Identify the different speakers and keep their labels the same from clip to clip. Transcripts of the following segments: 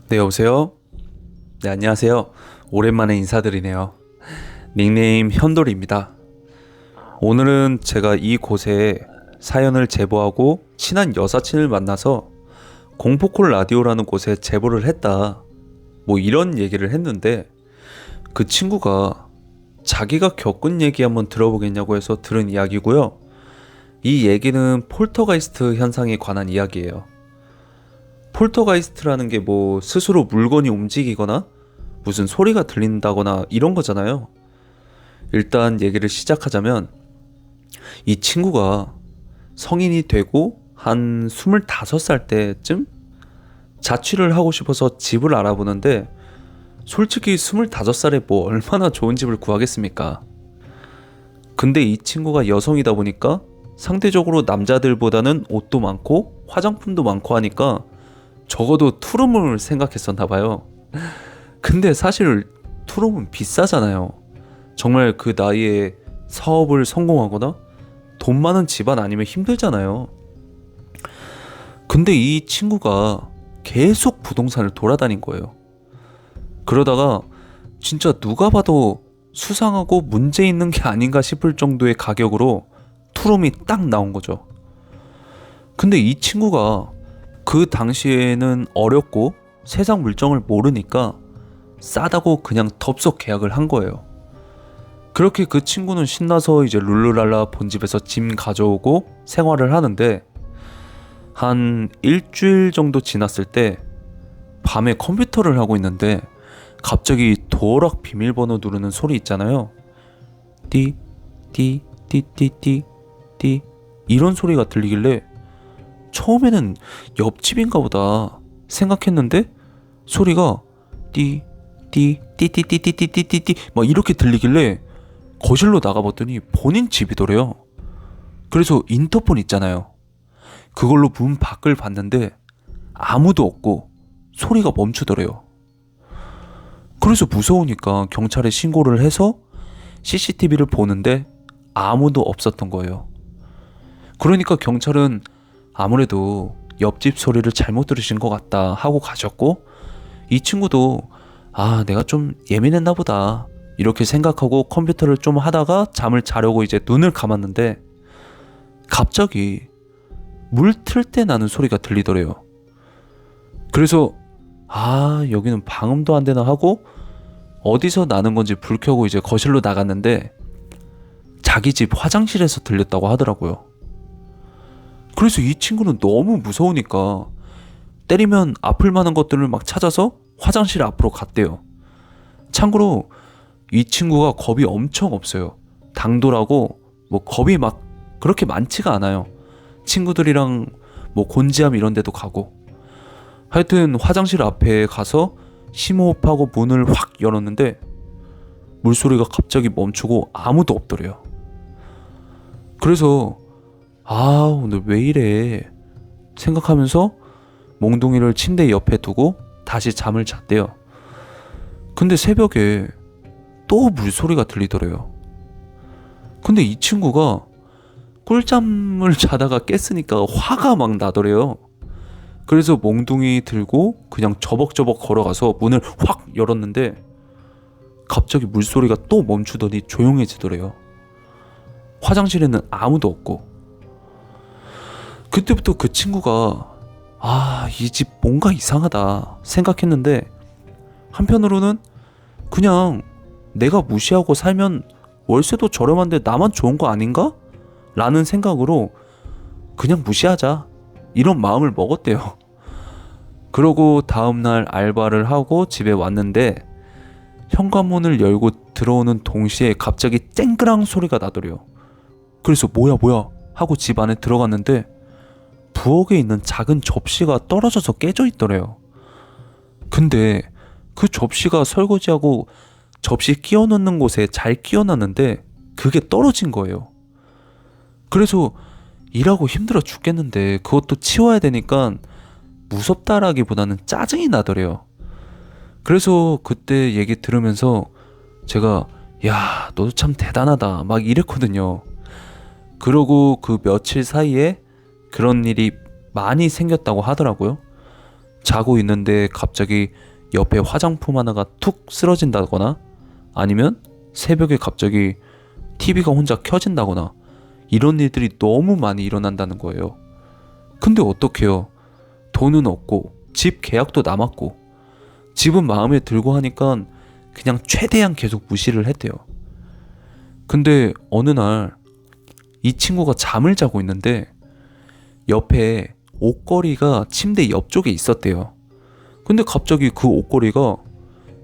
Speaker 1: 네, 여보세요? 네, 안녕하세요. 오랜만에 인사드리네요. 닉네임 현돌입니다. 오늘은 제가 이곳에 사연을 제보하고 친한 여사친을 만나서 공포콜 라디오라는 곳에 제보를 했다. 뭐 이런 얘기를 했는데 그 친구가 자기가 겪은 얘기 한번 들어보겠냐고 해서 들은 이야기고요. 이 얘기는 폴터가이스트 현상에 관한 이야기예요. 폴터가이스트라는 게 뭐 스스로 물건이 움직이거나 무슨 소리가 들린다거나 이런 거잖아요. 일단 얘기를 시작하자면 이 친구가 성인이 되고 한 25살 때쯤 자취를 하고 싶어서 집을 알아보는데 솔직히 25살에 뭐 얼마나 좋은 집을 구하겠습니까? 근데 이 친구가 여성이다 보니까 상대적으로 남자들보다는 옷도 많고 화장품도 많고 하니까 적어도 투룸을 생각했었나 봐요. 근데 사실 투룸은 비싸잖아요. 정말 그 나이에 사업을 성공하거나 돈 많은 집안 아니면 힘들잖아요. 근데 이 친구가 계속 부동산을 돌아다닌 거예요. 그러다가 진짜 누가 봐도 수상하고 문제 있는 게 아닌가 싶을 정도의 가격으로 투룸이 딱 나온 거죠. 근데 이 친구가 그 당시에는 어렸고 세상 물정을 모르니까 싸다고 그냥 덥석 계약을 한 거예요. 그렇게 그 친구는 신나서 이제 룰루랄라 본집에서 짐 가져오고 생활을 하는데 한 일주일 정도 지났을 때 밤에 컴퓨터를 하고 있는데 갑자기 도어락 비밀번호 누르는 소리 있잖아요. 띠, 띠, 띠, 띠, 띠, 띠 이런 소리가 들리길래 처음에는 옆집인가 보다 생각했는데 소리가 띠, 띠, 띠, 띠, 띠, 띠, 띠, 띠, 띠, 띠 막 이렇게 들리길래 거실로 나가봤더니 본인 집이더래요. 그래서 인터폰 있잖아요. 그걸로 문 밖을 봤는데 아무도 없고 소리가 멈추더래요. 그래서 무서우니까 경찰에 신고를 해서 CCTV를 보는데 아무도 없었던 거예요. 그러니까 경찰은 아무래도 옆집 소리를 잘못 들으신 것 같다 하고 가셨고 이 친구도 내가 좀 예민했나 보다 이렇게 생각하고 컴퓨터를 좀 하다가 잠을 자려고 이제 눈을 감았는데 갑자기 물 틀 때 나는 소리가 들리더래요. 그래서 여기는 방음도 안 되나 하고 어디서 나는 건지 불 켜고 이제 거실로 나갔는데 자기 집 화장실에서 들렸다고 하더라고요. 그래서 이 친구는 너무 무서우니까 때리면 아플 만한 것들을 막 찾아서 화장실 앞으로 갔대요. 참고로 이 친구가 겁이 엄청 없어요. 당돌하고 뭐 겁이 막 그렇게 많지가 않아요. 친구들이랑 뭐 곤지암 이런 데도 가고. 하여튼 화장실 앞에 가서 심호흡하고 문을 확 열었는데 물소리가 갑자기 멈추고 아무도 없더래요. 그래서 오늘 왜 이래 생각하면서 몽둥이를 침대 옆에 두고 다시 잠을 잤대요. 근데 새벽에 또 물소리가 들리더래요. 근데 이 친구가 꿀잠을 자다가 깼으니까 화가 막 나더래요. 그래서 몽둥이 들고 그냥 저벅저벅 걸어가서 문을 확 열었는데 갑자기 물소리가 또 멈추더니 조용해지더래요. 화장실에는 아무도 없고. 그때부터 그 친구가 이 집 뭔가 이상하다 생각했는데 한편으로는 그냥 내가 무시하고 살면 월세도 저렴한데 나만 좋은 거 아닌가? 라는 생각으로 그냥 무시하자 이런 마음을 먹었대요. 그러고 다음날 알바를 하고 집에 왔는데 현관문을 열고 들어오는 동시에 갑자기 쨍그랑 소리가 나더래요. 그래서 뭐야 하고 집 안에 들어갔는데 부엌에 있는 작은 접시가 떨어져서 깨져 있더래요. 근데 그 접시가 설거지하고 접시 끼워 넣는 곳에 잘 끼워 놨는데 그게 떨어진 거예요. 그래서 일하고 힘들어 죽겠는데 그것도 치워야 되니까 무섭다라기보다는 짜증이 나더래요. 그래서 그때 얘기 들으면서 제가 야, 너도 참 대단하다 막 이랬거든요. 그러고 그 며칠 사이에 그런 일이 많이 생겼다고 하더라고요. 자고 있는데 갑자기 옆에 화장품 하나가 툭 쓰러진다거나 아니면 새벽에 갑자기 TV가 혼자 켜진다거나 이런 일들이 너무 많이 일어난다는 거예요. 근데 어떡해요? 돈은 없고 집 계약도 남았고 집은 마음에 들고 하니까 그냥 최대한 계속 무시를 했대요. 근데 어느 날 이 친구가 잠을 자고 있는데 옆에 옷걸이가 침대 옆쪽에 있었대요. 근데 갑자기 그 옷걸이가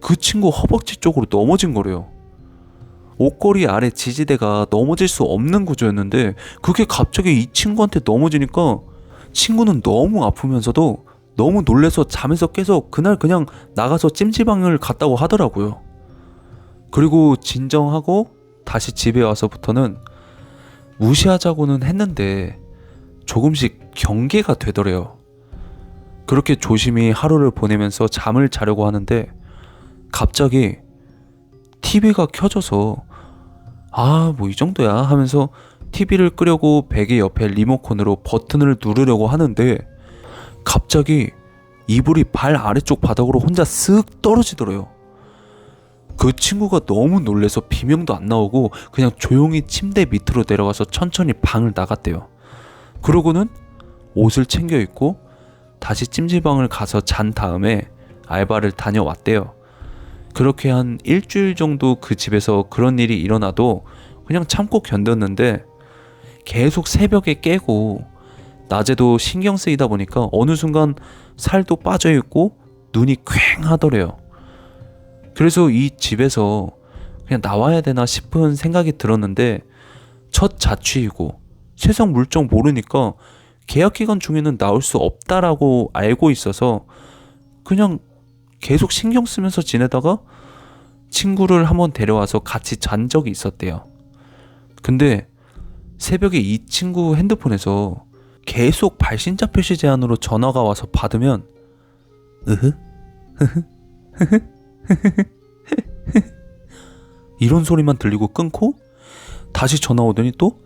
Speaker 1: 그 친구 허벅지 쪽으로 넘어진 거래요. 옷걸이 아래 지지대가 넘어질 수 없는 구조였는데 그게 갑자기 이 친구한테 넘어지니까 친구는 너무 아프면서도 너무 놀래서 잠에서 깨서 그날 그냥 나가서 찜질방을 갔다고 하더라고요. 그리고 진정하고 다시 집에 와서부터는 무시하자고는 했는데 조금씩 경계가 되더래요. 그렇게 조심히 하루를 보내면서 잠을 자려고 하는데 갑자기 TV가 켜져서 뭐 이 정도야 하면서 TV를 끄려고 베개 옆에 리모컨으로 버튼을 누르려고 하는데 갑자기 이불이 발 아래쪽 바닥으로 혼자 쓱 떨어지더래요. 그 친구가 너무 놀래서 비명도 안 나오고 그냥 조용히 침대 밑으로 내려가서 천천히 방을 나갔대요. 그러고는 옷을 챙겨 입고 다시 찜질방을 가서 잔 다음에 알바를 다녀왔대요. 그렇게 한 일주일 정도 그 집에서 그런 일이 일어나도 그냥 참고 견뎠는데 계속 새벽에 깨고 낮에도 신경 쓰이다 보니까 어느 순간 살도 빠져 있고 눈이 퀭하더래요. 그래서 이 집에서 그냥 나와야 되나 싶은 생각이 들었는데 첫 자취이고 세상 물정 모르니까 계약 기간 중에는 나올 수 없다라고 알고 있어서 그냥 계속 신경 쓰면서 지내다가 친구를 한번 데려와서 같이 잔 적이 있었대요. 근데 새벽에 이 친구 핸드폰에서 계속 발신자 표시 제한으로 전화가 와서 받으면 이런 소리만 들리고 끊고 다시 전화 오더니 또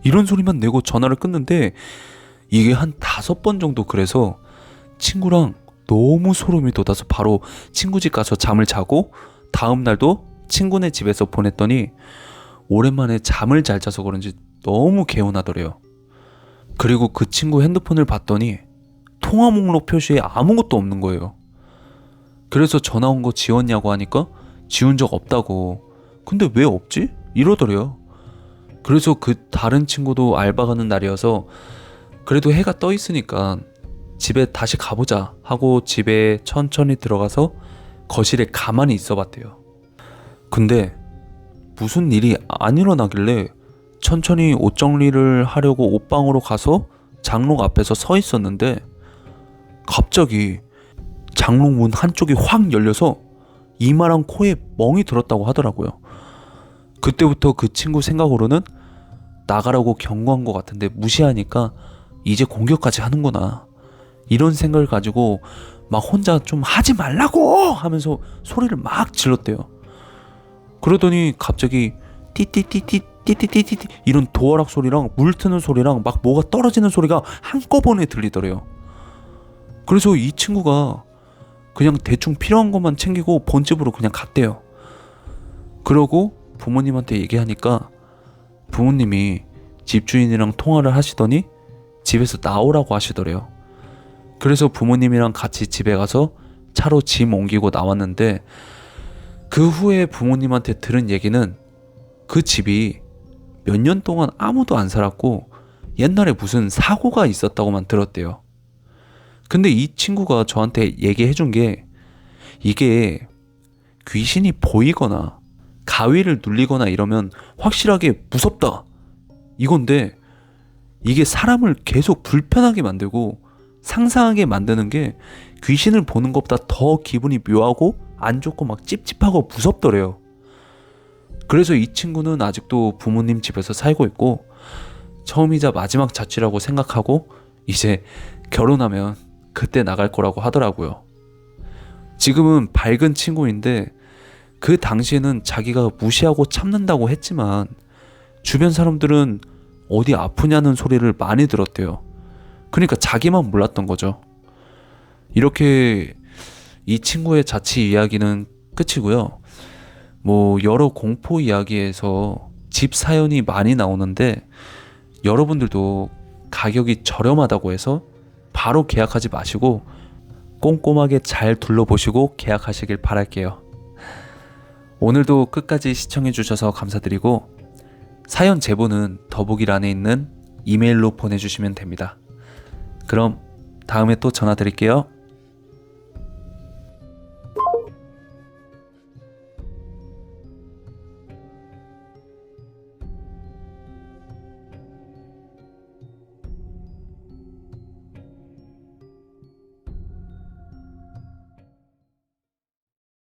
Speaker 1: 이런 소리만 내고 전화를 끊는데 이게 한 5번 정도 그래서 친구랑 너무 소름이 돋아서 바로 친구 집 가서 잠을 자고 다음 날도 친구네 집에서 보냈더니 오랜만에 잠을 잘 자서 그런지 너무 개운하더래요. 그리고 그 친구 핸드폰을 봤더니 통화 목록 표시에 아무것도 없는 거예요. 그래서 전화 온 거 지웠냐고 하니까 지운 적 없다고. 근데 왜 없지? 이러더래요. 그래서 그 다른 친구도 알바 가는 날이어서 그래도 해가 떠 있으니까 집에 다시 가보자 하고 집에 천천히 들어가서 거실에 가만히 있어 봤대요. 근데 무슨 일이 안 일어나길래 천천히 옷 정리를 하려고 옷방으로 가서 장롱 앞에서 서 있었는데 갑자기 장롱 문 한쪽이 확 열려서 이마랑 코에 멍이 들었다고 하더라고요. 그때부터 그 친구 생각으로는 나가라고 경고한 것 같은데 무시하니까 이제 공격까지 하는구나 이런 생각을 가지고 막 혼자 좀 하지 말라고 하면서 소리를 막 질렀대요. 그러더니 갑자기 띠띠띠띠띠띠띠띠 이런 도어락 소리랑 물 트는 소리랑 막 뭐가 떨어지는 소리가 한꺼번에 들리더래요. 그래서 이 친구가 그냥 대충 필요한 것만 챙기고 본집으로 그냥 갔대요. 그러고 부모님한테 얘기하니까 부모님이 집주인이랑 통화를 하시더니 집에서 나오라고 하시더래요. 그래서 부모님이랑 같이 집에 가서 차로 짐 옮기고 나왔는데 그 후에 부모님한테 들은 얘기는 그 집이 몇 년 동안 아무도 안 살았고 옛날에 무슨 사고가 있었다고만 들었대요. 근데 이 친구가 저한테 얘기해준 게 이게 귀신이 보이거나 가위를 눌리거나 이러면 확실하게 무섭다 이건데 이게 사람을 계속 불편하게 만들고 상상하게 만드는 게 귀신을 보는 것보다 더 기분이 묘하고 안 좋고 막 찝찝하고 무섭더래요. 그래서 이 친구는 아직도 부모님 집에서 살고 있고 처음이자 마지막 자취라고 생각하고 이제 결혼하면 그때 나갈 거라고 하더라고요. 지금은 밝은 친구인데 그 당시에는 자기가 무시하고 참는다고 했지만 주변 사람들은 어디 아프냐는 소리를 많이 들었대요. 그러니까 자기만 몰랐던 거죠. 이렇게 이 친구의 자취 이야기는 끝이고요. 뭐 여러 공포 이야기에서 집 사연이 많이 나오는데 여러분들도 가격이 저렴하다고 해서 바로 계약하지 마시고 꼼꼼하게 잘 둘러보시고 계약하시길 바랄게요. 오늘도 끝까지 시청해 주셔서 감사드리고 사연 제보는 더보기란에 있는 이메일로 보내주시면 됩니다. 그럼 다음에 또 전화 드릴게요.